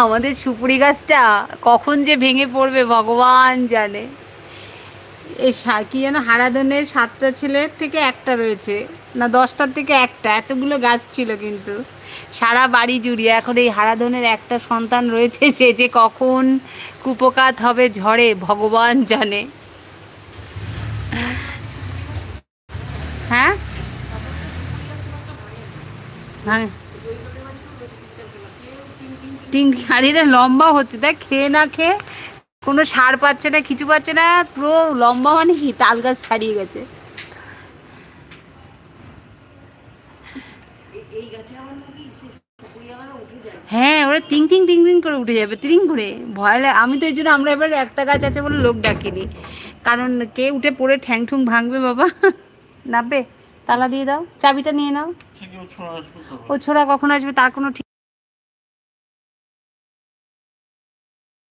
আমাদের সুপুরি গাছটা কখন যে ভেঙে পড়বে ভগবান জানে। কি যেন হারাধনের 7টা ছেলের থেকে একটা রয়েছে, না 10টার থেকে একটা, এতগুলো গাছ ছিল কিন্তু সারা বাড়ি জুড়িয়ে। এখন এই হারাধনের একটা সন্তান রয়েছে, সে যে কখন কুপোকাত হবে ঝড়ে ভগবান জানে। হ্যাঁ, হ্যাঁ, টিং আর এরা লম্বা হচ্ছে, দেখ খেয়ে না খেয়ে কোনো সার পাচ্ছে না, কিছু পাচ্ছে না, পুরো লম্বা মানে কি তাল গাছ ছাড়িয়ে গেছে। হ্যাঁ, ওরা টিং টিং টিং টিং করে উঠে যাবে, টিং করে। ভয় লাগে, আমি তো এই জন্য, আমরা এবার একটা গাছ আছে বলে লোক ডাকিনি, কারণ কে উঠে পড়ে ঠ্যাং ঠুং ভাঙবে বাবা। নাববে। তালা দিয়ে দাও, চাবিটা নিয়ে নাও। ও ছোড়া কখন আসবে তার কোনো ঠিক